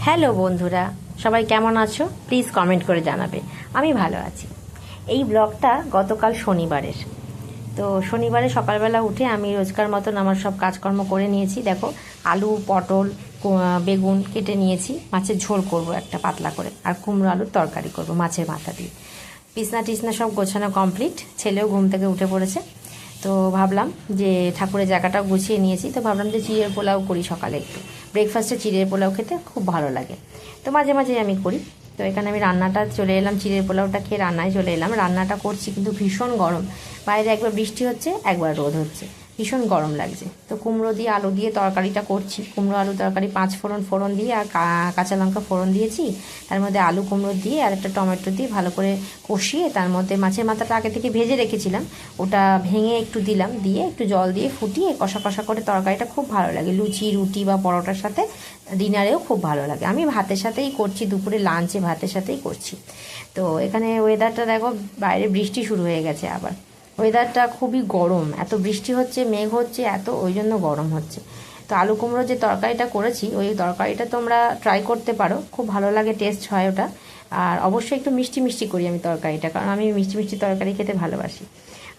Hello বন্ধুরা, সবাই কেমন আছো? প্লিজ কমেন্ট করে জানাবে। আমি ভালো আছি। এই ব্লগটা গতকাল শনিবারের। তো শনিবারে সকালবেলা উঠে আমি রোজকার মতন আমার সব কাজকর্ম করে নিয়েছি। দেখো, আলু, পটল, বেগুন কেটে নিয়েছি। মাছের ঝোল করব একটা পাতলা করে, আর কুমড়ো আলুর তরকারি করব মাছের মাথা দিয়ে। বিছনা টিছনা সব গোছানো কমপ্লিট। ছেলেও ঘুম থেকে উঠে পড়েছে। তো ভাবলাম যে ঠাকুরের জায়গাটাও গুছিয়ে নিয়েছি, তো ভাবলাম যে চিড়ের পোলাও করি সকালে। একটু ব্রেকফাস্টে চিড়ের পোলাও খেতে খুব ভালো লাগে, তো মাঝে মাঝে আমি করি। তো এখানে আমি রান্নাটা চলে এলাম, চিড়ের পোলাওটা খেয়ে রান্নায় চলে এলাম। রান্নাটা করছি কিন্তু ভীষণ গরম। বাইরে একবার বৃষ্টি হচ্ছে, একবার রোদ হচ্ছে, ভীষণ গরম লাগছে। তো কুমড়ো দিয়ে আলু দিয়ে তরকারিটা করছি। কুমড়ো আলু তরকারি 5 ফোড়ন দিয়ে আর কাঁচা লঙ্কা ফোড়ন দিয়েছি। তার মধ্যে আলু কুমড়ো দিয়ে আর একটা টমেটো দিয়ে ভালো করে কষিয়ে তার মধ্যে মাছের মাথাটা আগে থেকে ভেজে রেখেছিলাম, ওটা ভেঙে একটু দিলাম, দিয়ে একটু জল দিয়ে ফুটিয়ে কষা কষা করে তরকারিটা খুব ভালো লাগে। লুচি, রুটি বা পরোটার সাথে, ডিনারেও খুব ভালো লাগে। আমি ভাতের সাথেই করছি, দুপুরে লাঞ্চে ভাতের সাথেই করছি। তো এখানে ওয়েদারটা দেখো, বাইরে বৃষ্টি শুরু হয়ে গেছে আবার। ওয়েদারটা খুবই গরম, এত বৃষ্টি হচ্ছে, মেঘ হচ্ছে এত, ওই জন্য গরম হচ্ছে। তো আলু কুমড়ো যে তরকারিটা করেছি, ওই তরকারিটা তোমরা ট্রাই করতে পারো, খুব ভালো লাগে, টেস্ট হয় ওটা। আর অবশ্যই একটু মিষ্টি মিষ্টি করি আমি তরকারিটা, কারণ আমি মিষ্টি মিষ্টি তরকারি খেতে ভালোবাসি।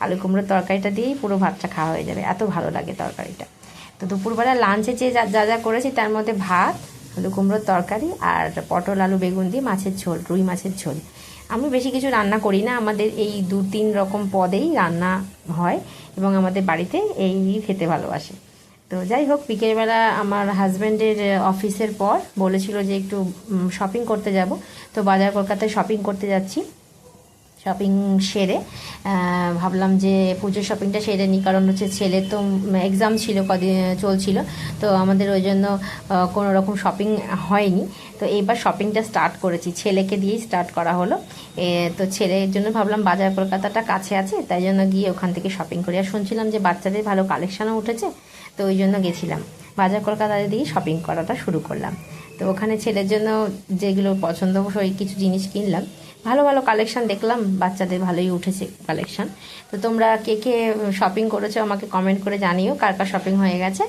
আলু কুমড়োর তরকারিটা দিয়েই পুরো ভাতটা খাওয়া হয়ে যাবে, এত ভালো লাগে তরকারিটা। তো দুপুরবেলা লাঞ্চে যে যা যা করেছি তার মধ্যে ভাত, আলু কুমড়োর তরকারি আর পটল আলু বেগুন দিয়ে মাছের ঝোল, রুই মাছের ঝোল। আমি বেশি কিছু রান্না করি না, আমাদের এই 2-3 রকম পদেই রান্না হয় এবং আমাদের বাড়িতে এই খেতে ভালোবাসে। তো যাই হোক, বিকেলবেলা আমার হাজব্যান্ডের অফিসের পর বলেছিল যে একটু শপিং করতে যাব। তো বাজার কলকাতায় শপিং করতে যাচ্ছি। শপিং সেরে ভাবলাম যে পুজোর শপিংটা সেরে নিই, কারণ হচ্ছে ছেলের তো এক্সাম ছিল, কদিন চলছিল। তো আমাদের ওই জন্য কোনো রকম শপিং হয়নি। তো এইবার শপিংটা স্টার্ট করেছি, ছেলেকে দিয়েই স্টার্ট করা হলো। তো ছেলের জন্য ভাবলাম বাজার কলকাতাটা কাছে আছে, তাই জন্য গিয়ে ওখান থেকে শপিং করি। আর শুনছিলাম যে বাচ্চাদের ভালো কালেকশানও উঠেছে, তো ওই জন্য গেছিলাম। বাজার কলকাতায় দিয়ে শপিং করাটা শুরু করলাম। তো ওখানে ছেলের জন্য যেগুলো পছন্দ ওই কিছু জিনিস কিনলাম। ভালো ভালো কালেকশান দেখলাম, বাচ্চাদের ভালোই উঠেছে কালেকশান। তো তোমরা কে কে শপিং করেছো আমাকে কমেন্ট করে জানিও, কার কার শপিং হয়ে গেছে।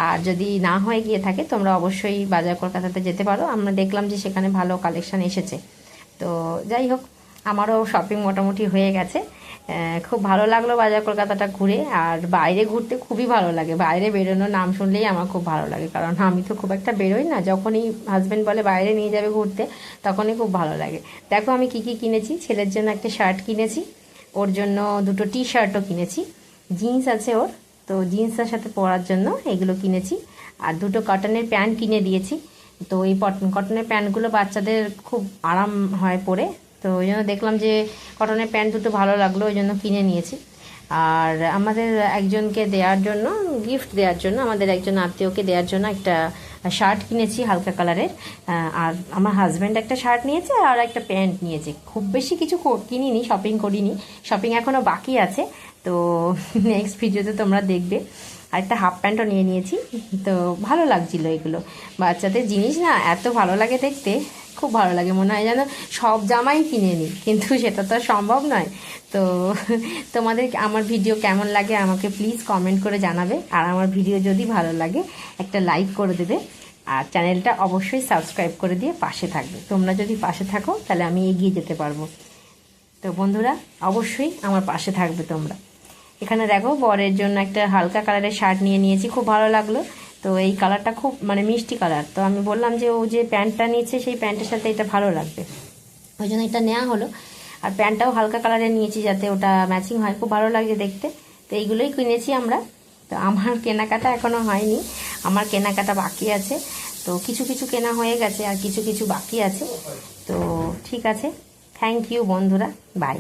আর যদি না হয়ে গিয়ে থাকে, তোমরা অবশ্যই বাজার কলকাতাতে যেতে পারো। আমরা দেখলাম যে সেখানে ভালো কালেকশান এসেছে। তো যাই হোক, আমারও শপিং মোটামুটি হয়ে গেছে। খুব ভালো লাগলো বাজার কলকাতাটা ঘুরে। আর বাইরে ঘুরতে খুবই ভালো লাগে, বাইরে বেরোনোর নাম শুনলেই আমার খুব ভালো লাগে, কারণ আমি তো খুব একটা বেরোই না। যখনই হাজব্যান্ড বলে বাইরে নিয়ে যাবে ঘুরতে, তখনই খুব ভালো লাগে। দেখো আমি কি কি কিনেছি। ছেলের জন্য একটা শার্ট কিনেছি, ওর জন্য 2টো টি শার্টও কিনেছি, জিন্স আছে ওর, তো জিন্সের সাথে পরার জন্য এগুলো কিনেছি। আর 2টো কটনের প্যান্ট কিনে দিয়েছি। তো এই কটনের প্যান্টগুলো বাচ্চাদের খুব আরাম হয় পরে, তো ওই জন্য দেখলাম যে কটনের প্যান্ট 2টো ভালো লাগলো, ওই জন্য কিনে নিয়েছি। আর আমাদের একজনকে দেওয়ার জন্য, গিফট দেওয়ার জন্য, আমাদের একজন আত্মীয়কে দেওয়ার জন্য একটা শার্ট কিনেছি হালকা কালারের। আর আমার হাজব্যান্ড একটা শার্ট নিয়েছে আর একটা প্যান্ট নিয়েছে। খুব বেশি কিছু কিনিনি, শপিং করিনি, শপিং এখনও বাকি আছে। তো নেক্সট ভিডিওতে তোমরা দেখবে। আর একটা হাফ প্যান্টও নিয়ে নিয়েছি। তো ভালো লাগছিলো এগুলো, বাচ্চাদের জিনিস না এত ভালো লাগে দেখতে, খুব ভালো লাগে। মনে হয় যেন সব জামাই কিনে নিই, কিন্তু সেটা তো সম্ভব নয়। তো তোমাদের আমার ভিডিও কেমন লাগে আমাকে প্লিজ কমেন্ট করে জানাবে। আর আমার ভিডিও যদি ভালো লাগে একটা লাইক করে দেবে, আর চ্যানেলটা অবশ্যই সাবস্ক্রাইব করে দিয়ে পাশে থাকবে। তোমরা যদি পাশে থাকো তাহলে আমি এগিয়ে যেতে পারবো। তো বন্ধুরা, অবশ্যই আমার পাশে থাকবে তোমরা। এখানে দেখো, বরের জন্য একটা হালকা কালারের শার্ট নিয়ে নিয়েছি, খুব ভালো লাগলো। তো এই কালারটা খুব মিষ্টি কালার। তো আমি বললাম যে ও যে প্যান্টটা নিয়েছে সেই প্যান্টের সাথে এটা ভালো লাগবে, ওই জন্য এটা নেওয়া হলো। আর প্যান্টটাও হালকা কালারের নিয়েছি যাতে ওটা ম্যাচিং হয়, খুব ভালো লাগছে দেখতে। তো এইগুলোই কিনেছি আমরা। তো আমার কেনাকাটা এখনও হয়নি, আমার কেনাকাটা বাকি আছে। তো কিছু কিছু কেনা হয়ে গেছে আর কিছু কিছু বাকি আছে। তো ঠিক আছে, থ্যাংক ইউ বন্ধুরা, বাই।